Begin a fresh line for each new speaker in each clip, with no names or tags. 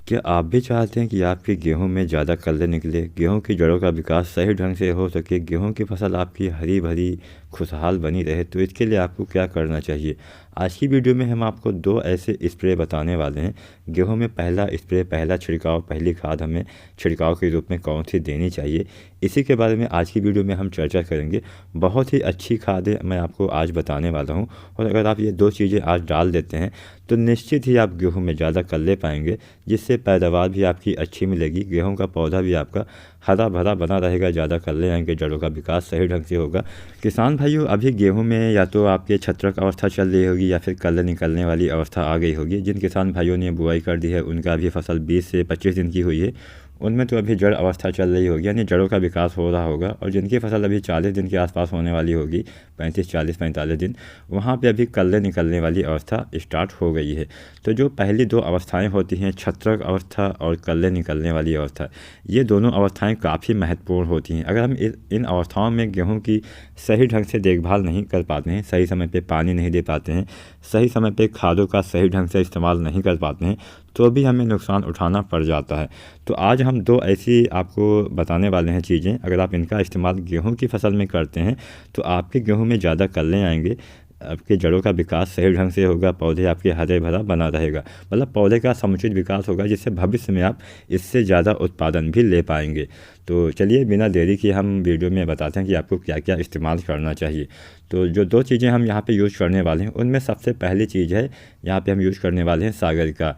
क्या आप भी चाहते हैं कि आपकी गेहूं में ज़्यादा कल्ले निकले, गेहूं की जड़ों का विकास सही ढंग से हो सके, गेहूं की फसल आपकी हरी भरी खुशहाल बनी रहे? तो इसके लिए आपको क्या करना चाहिए? आज की वीडियो में हम आपको दो ऐसे स्प्रे बताने वाले हैं। गेहूं में पहला स्प्रे, पहला छिड़काव, पहली खाद हमें छिड़काव के रूप में कौन सी देनी चाहिए, इसी के बारे में आज की वीडियो में हम चर्चा करेंगे। बहुत ही अच्छी खादें मैं आपको आज बताने वाला हूं, और अगर आप ये दो चीज़ें आज डाल देते हैं तो निश्चित ही आप गेहूं में ज़्यादा कल्ले पाएंगे, जिससे पैदावार भी आपकी अच्छी मिलेगी, गेहूं का पौधा भी आपका हरा भरा बना रहेगा, ज़्यादा कल्ले आएंगे, जड़ों का विकास सही ढंग से होगा। किसान भाइयों, अभी गेहूं में या तो आपके छत्रक अवस्था चल रही होगी या फिर कल्ले निकलने वाली अवस्था आ गई होगी। जिन किसान भाइयों ने बुआई कर दी है उनका भी फसल 20 से 25 दिन की हुई है, उनमें तो अभी जड़ अवस्था चल रही होगी, यानी जड़ों का विकास हो रहा होगा। और जिनकी फसल अभी 40 दिन के आसपास होने वाली होगी, 35, 40, 45 दिन, वहाँ पे अभी कल्ले निकलने वाली अवस्था स्टार्ट हो गई है। तो जो पहली दो अवस्थाएं होती हैं, छत्रक अवस्था और कल्ले निकलने वाली अवस्था, ये दोनों अवस्थाएं काफ़ी महत्वपूर्ण होती हैं। अगर हम इन अवस्थाओं में गेहूँ की सही ढंग से देखभाल नहीं कर पाते हैं, सही समय पर पानी नहीं दे पाते हैं, सही समय पर खादों का सही ढंग से इस्तेमाल नहीं कर पाते हैं, तो भी हमें नुकसान उठाना पड़ जाता है। तो आज हम दो ऐसी आपको बताने वाले हैं चीज़ें, अगर आप इनका इस्तेमाल गेहूं की फसल में करते हैं तो आपके गेहूं में ज़्यादा कल्ले आएंगे, आपके जड़ों का विकास सही ढंग से होगा, पौधे आपके हरे भरा बना रहेगा, मतलब पौधे का समुचित विकास होगा, जिससे भविष्य में आप इससे ज़्यादा उत्पादन भी ले पाएंगे। तो चलिए बिना देरी के हम वीडियो में बताते हैं कि आपको क्या क्या इस्तेमाल करना चाहिए। तो जो दो चीज़ें हम यहाँ पे यूज़ करने वाले हैं, उनमें सबसे पहली चीज़ है, यहाँ पे हम यूज़ करने वाले हैं सागरिका।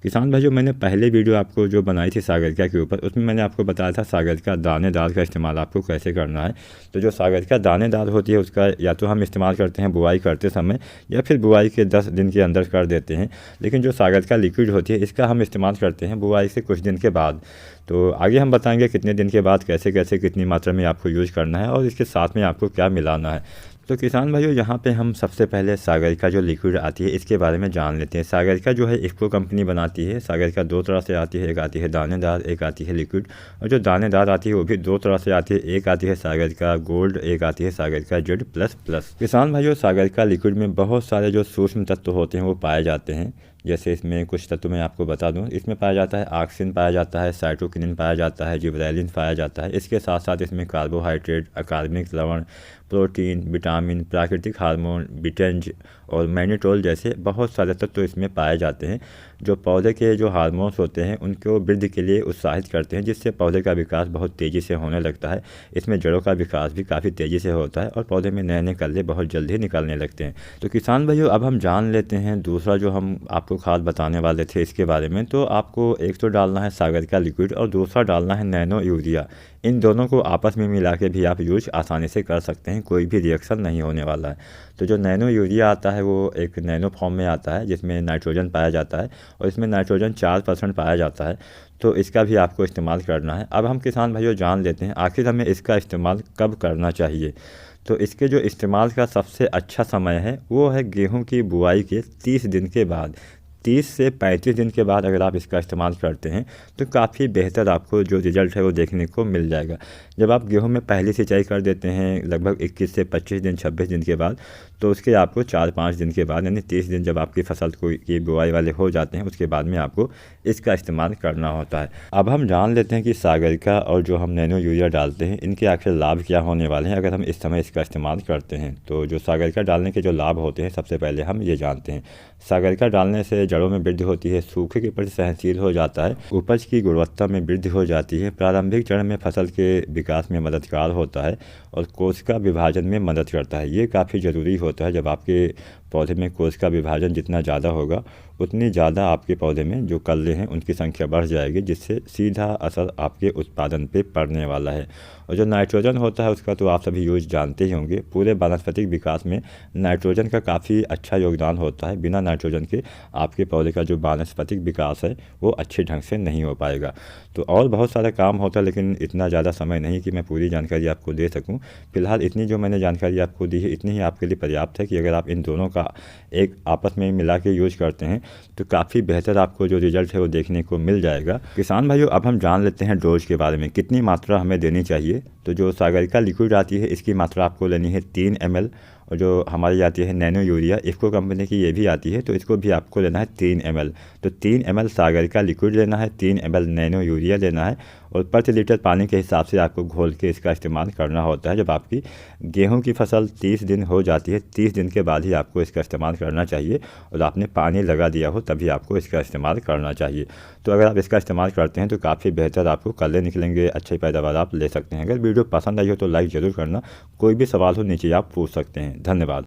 किसान भाई, जो मैंने पहले वीडियो आपको जो बनाई थी सागरिका के ऊपर, उसमें मैंने आपको बताया था सागरिका दानेदार का इस्तेमाल आपको कैसे करना है। तो जो सागरिका दानेदार होती है उसका या तो हम इस्तेमाल करते हैं बुआई करते समय, या फिर बुआई के 10 दिन के अंदर कर देते हैं। लेकिन जो सागरिका लिक्विड होती है इसका हम इस्तेमाल करते हैं बुआई से कुछ दिन के बाद। तो आगे हम बताएंगे कितने दिन के बाद कैसे कैसे कितनी मात्रा में आपको यूज़ करना है और इसके साथ में आपको क्या मिलाना है। तो किसान भाइयों, यहाँ पे हम सबसे पहले सागरिका जो लिक्विड आती है इसके बारे में जान लेते हैं। सागरिका जो है इफ़को कंपनी बनाती है। सागरिका दो तरह से आती है, एक आती है दानेदार, एक आती है लिक्विड। और जो दानेदार आती है वो भी दो तरह से आती है, एक आती है सागरिका गोल्ड, एक आती है सागरिका Z++। किसान भाइयों, सागरिका लिक्विड में बहुत सारे जो सूक्ष्म तत्व होते हैं वो पाए जाते हैं। जैसे इसमें कुछ तत्व मैं आपको बता दूं, इसमें पाया जाता है ऑक्सिन, पाया जाता है साइटोकिनिन, पाया जाता है जिबरेलिन, पाया जाता है। इसके साथ साथ इसमें कार्बोहाइड्रेट, अकार्बनिक लवण, प्रोटीन, विटामिन, प्राकृतिक हार्मोन, बिटेंज और मैनिटोल जैसे बहुत सारे तत्व इसमें पाए जाते हैं, जो पौधे के जो हार्मोन्स होते हैं उनको वृद्धि के लिए उत्साहित करते हैं, जिससे पौधे का विकास बहुत तेज़ी से होने लगता है। इसमें जड़ों का विकास भी काफ़ी तेज़ी से होता है और पौधे में नए नए कल्ले बहुत जल्दी निकलने लगते हैं। तो किसान भाइयों, अब हम जान लेते हैं दूसरा जो हम आपको खाद बताने वाले थे इसके बारे में। तो आपको एक तो डालना है सागरिका लिक्विड और दूसरा डालना है नैनो यूरिया। इन दोनों को आपस में मिला के भी आप यूज आसानी से कर सकते हैं, कोई भी रिएक्शन नहीं होने वाला है। तो जो नैनो यूरिया आता है वो एक नैनो फॉर्म में आता है, जिसमें नाइट्रोजन पाया जाता है और इसमें नाइट्रोजन 4% पाया जाता है। तो इसका भी आपको इस्तेमाल करना है। अब हम किसान भाइयों जान लेते हैं आखिर हमें इसका इस्तेमाल कब करना चाहिए। तो इसके जो इस्तेमाल का सबसे अच्छा समय है वो है गेहूं की बुआई के 30 दिन के बाद। 30 से 35 दिन के बाद अगर आप इसका इस्तेमाल करते हैं तो काफ़ी बेहतर आपको जो रिज़ल्ट है वो देखने को मिल जाएगा। जब आप गेहूं में पहली सिंचाई कर देते हैं लगभग 21 से 25 दिन, 26 दिन के बाद, तो उसके आपको 4-5 दिन के बाद, यानी 30 दिन जब आपकी फसल की बुआई वाले हो जाते हैं, उसके बाद में आपको इसका इस्तेमाल करना होता है। अब हम जान लेते हैं कि सागरिका और जो हम नैनो यूरिया डालते हैं इनके आखिर लाभ क्या होने वाले हैं अगर हम इस समय इसका इस्तेमाल करते हैं। तो जो सागरिका डालने के जो लाभ होते हैं सबसे पहले हम ये जानते हैं। सागरिका डालने से जड़ों में वृद्धि होती है, सूखे के प्रति सहनशील हो जाता है, उपज की गुणवत्ता में वृद्धि हो जाती है, प्रारंभिक चरण में फसल के विकास में मददगार होता है और कोशिका विभाजन में मदद करता है। ये काफ़ी ज़रूरी होता है। जब आपके पौधे में कोशिका विभाजन जितना ज़्यादा होगा उतनी ज़्यादा आपके पौधे में जो कल्ले हैं उनकी संख्या बढ़ जाएगी, जिससे सीधा असर आपके उत्पादन पे पड़ने वाला है। और जो नाइट्रोजन होता है उसका तो आप सभी यूज जानते ही होंगे। पूरे वानस्पतिक विकास में नाइट्रोजन का काफ़ी अच्छा योगदान होता है। बिना नाइट्रोजन के आपके पौधे का जो वानस्पतिक विकास है वो अच्छे ढंग से नहीं हो पाएगा। तो और बहुत सारा काम होता है, लेकिन इतना ज़्यादा समय नहीं कि मैं पूरी जानकारी आपको दे सकूँ। फिलहाल इतनी जो मैंने जानकारी आपको दी है इतनी ही आपके लिए पर्याप्त है कि अगर आप इन दोनों का एक आपस में मिला के यूज करते हैं तो काफ़ी बेहतर आपको जो रिजल्ट है वो देखने को मिल जाएगा। किसान भाइयों, अब हम जान लेते हैं डोज के बारे में, कितनी मात्रा हमें देनी चाहिए। तो जो सागरिका लिक्विड आती है इसकी मात्रा आपको लेनी है 3 ml और जो हमारी आती है नैनो यूरिया, इफ़को कंपनी की ये भी आती है, तो इसको भी आपको लेना है 3 ml। तो 3 ml सागर का लिक्विड लेना है, 3 ml नैनो यूरिया लेना है और प्रति लीटर पानी के हिसाब से आपको घोल के इसका इस्तेमाल करना होता है। जब आपकी गेहूं की फसल 30 दिन हो जाती है, 30 दिन के बाद ही आपको इसका इस्तेमाल करना चाहिए और आपने पानी लगा दिया हो तभी आपको इसका इस्तेमाल करना चाहिए। तो अगर आप इसका इस्तेमाल करते हैं तो काफ़ी बेहतर आपको कल्ले निकलेंगे, अच्छी पैदावार आप ले सकते हैं। अगर वीडियो पसंद आई हो तो लाइक ज़रूर करना। कोई भी सवाल हो नीचे आप पूछ सकते हैं। धन्यवाद।